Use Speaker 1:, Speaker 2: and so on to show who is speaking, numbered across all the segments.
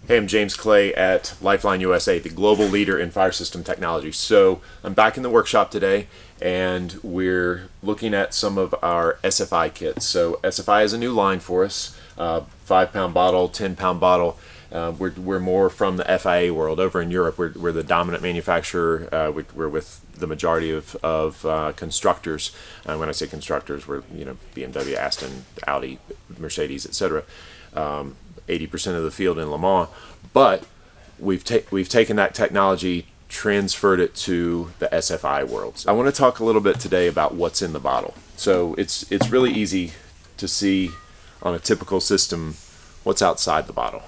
Speaker 1: Hey, I'm James Clay at Lifeline USA, the global leader in fire system technology. So I'm back in the workshop today, and we're looking at some of our SFI kits. So SFI is a new line for us, 5-pound bottle, 10-pound bottle. We're more from the FIA world. Over in Europe, we're the dominant manufacturer. We're with the majority of constructors. When I say constructors, we're BMW, Aston, Audi, Mercedes, etc. 80% of the field in Le Mans, but we've taken that technology, transferred it to the SFI world. I want to talk a little bit today about what's in the bottle. So it's really easy to see on a typical system what's outside the bottle,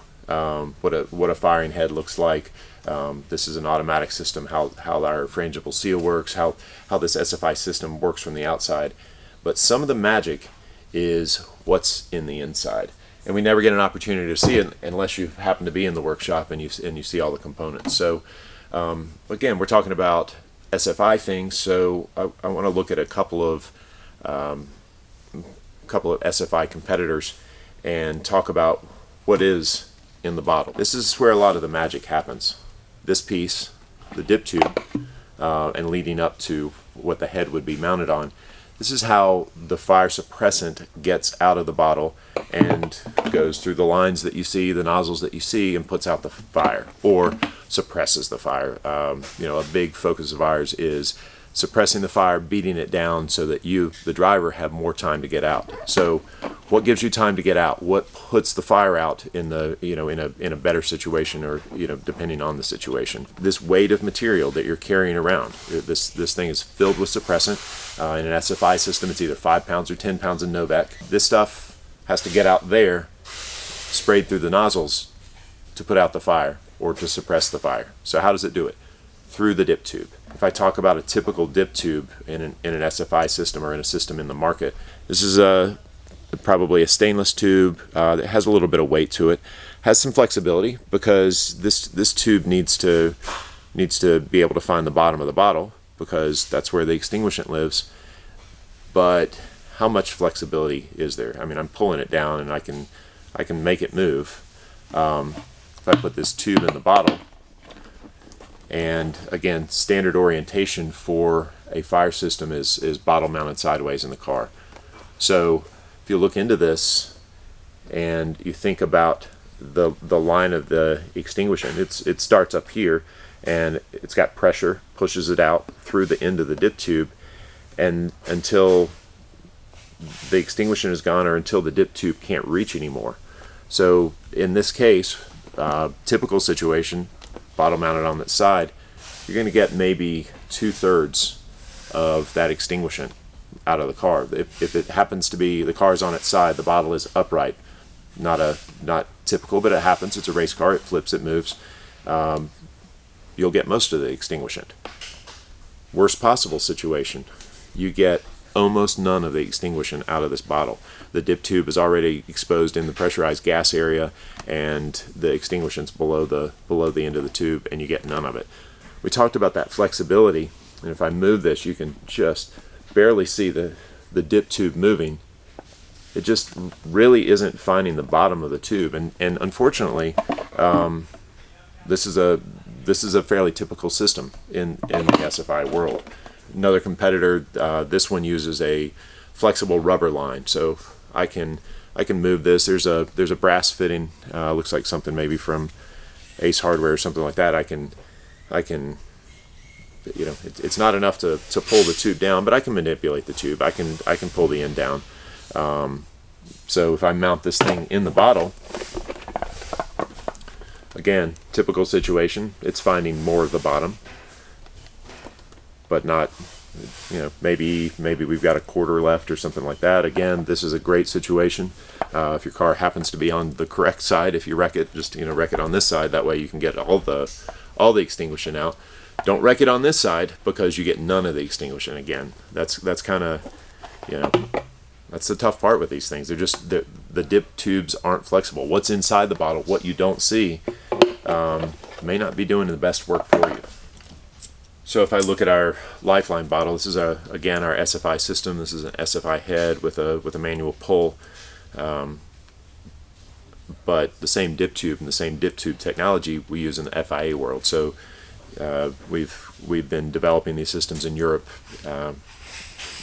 Speaker 1: what a firing head looks like. This is an automatic system, how our frangible seal works, how this SFI system works from the outside. But some of the magic is what's in the inside. And we never get an opportunity to see it unless you happen to be in the workshop and you see all the components. So again, we're talking about SFI things, so I want to look at a couple of SFI competitors and talk about what is in the bottle. This is where a lot of the magic happens. This piece, the dip tube, and leading up to what the head would be mounted on. This is how the fire suppressant gets out of the bottle and goes through the lines that you see, the nozzles that you see, and puts out the fire or suppresses the fire. A big focus of ours is suppressing the fire, beating it down so that you, the driver, have more time to get out. So what gives you time to get out? What puts the fire out in a better situation, or depending on the situation? This weight of material that you're carrying around. This thing is filled with suppressant. In an SFI system, it's either 5 pounds or 10 pounds of Novec. This stuff has to get out there, sprayed through the nozzles to put out the fire or to suppress the fire. So how does it do it? Through the dip tube. If I talk about a typical dip tube in an SFI system or in a system in the market, this is probably a stainless tube that has a little bit of weight to it, has some flexibility because this tube needs to be able to find the bottom of the bottle because that's where the extinguishant lives. But how much flexibility is there? I mean, I'm pulling it down and I can make it move. If I put this tube in the bottle, and again, standard orientation for a fire system is bottle mounted sideways in the car. So if you look into this and you think about the line of the extinguishant, it starts up here and it's got pressure, pushes it out through the end of the dip tube, and until the extinguishant is gone or until the dip tube can't reach anymore. So in this case, typical situation, bottle mounted on that side, you're going to get maybe 2/3 of that extinguishant out of the car. If it happens to be the car's on its side, the bottle is upright. Not typical, but it happens. It's a race car. It flips, it moves. You'll get most of the extinguishant. Worst possible situation, you get almost none of the extinguishant out of this bottle. The dip tube is already exposed in the pressurized gas area, and the extinguishant's below the end of the tube, and you get none of it. We talked about that flexibility, and if I move this, you can just barely see the dip tube moving. It just really isn't finding the bottom of the tube, and unfortunately, this is a fairly typical system in the SFI world. Another competitor, this one uses a flexible rubber line, so I can move this. There's a brass fitting, looks like something maybe from Ace Hardware or something like that. I can it's not enough to pull the tube down, but I can manipulate the tube. I can pull the end down. So if I mount this thing in the bottle, again, typical situation, it's finding more of the bottom, but not, maybe we've got a quarter left or something like that. Again, this is a great situation. If your car happens to be on the correct side, if you wreck it, just wreck it on this side. That way you can get all the extinguishant out. Don't wreck it on this side because you get none of the extinguishant. Again, that's kind of that's the tough part with these things. They're just the dip tubes aren't flexible. What's inside the bottle, what you don't see, may not be doing the best work for you. So if I look at our Lifeline bottle, this is again our SFI system. This is an SFI head with a manual pull. but the same dip tube and the same dip tube technology we use in the FIA world. So we've been developing these systems in Europe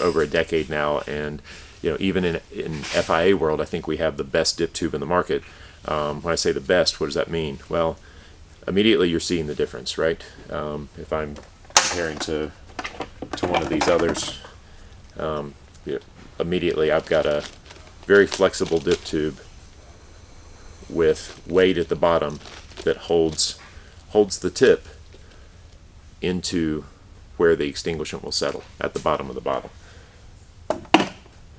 Speaker 1: over a decade now, and even in FIA world, I think we have the best dip tube in the market. When I say the best, what does that mean? Well, immediately you're seeing the difference, right? If I'm comparing to one of these others, immediately I've got a very flexible dip tube with weight at the bottom that holds the tip into where the extinguishant will settle at the bottom of the bottle.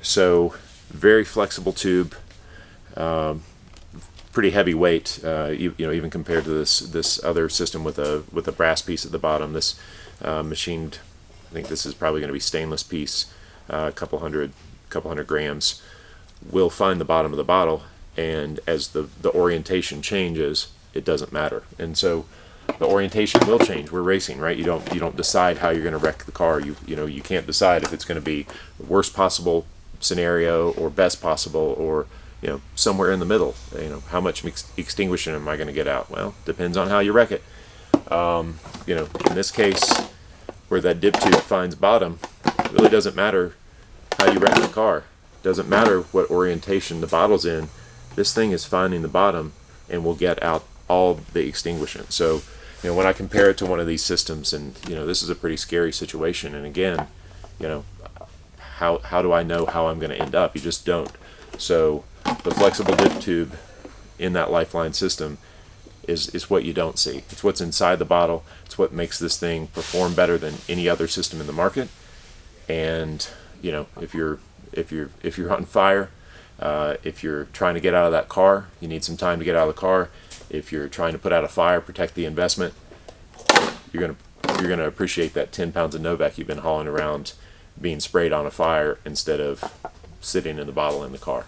Speaker 1: So very flexible tube, pretty heavy weight, even compared to this other system with a brass piece at the bottom. This machined, I think this is probably going to be stainless piece, a couple hundred grams, will find the bottom of the bottle, and as the orientation changes, it doesn't matter. And so the orientation will change. We're racing, right? You don't decide how you're going to wreck the car. You can't decide if it's going to be the worst possible scenario or best possible, or somewhere in the middle. How much extinguishing am I going to get out? Well, depends on how you wreck it. In this case, where that dip tube finds bottom, it really doesn't matter how you wreck the car. Doesn't matter what orientation the bottle's in. This thing is finding the bottom and will get out all the extinguishant. So when I compare it to one of these systems, and this is a pretty scary situation, and again, how do I know how I'm going to end up? You just don't. So the flexible dip tube in that Lifeline system is what you don't see. It's what's inside the bottle. It's what makes this thing perform better than any other system in the market. And if you're on fire, if you're trying to get out of that car, you need some time to get out of the car. If you're trying to put out a fire, protect the investment, you're gonna appreciate that 10 pounds of Novec you've been hauling around being sprayed on a fire instead of sitting in the bottle in the car.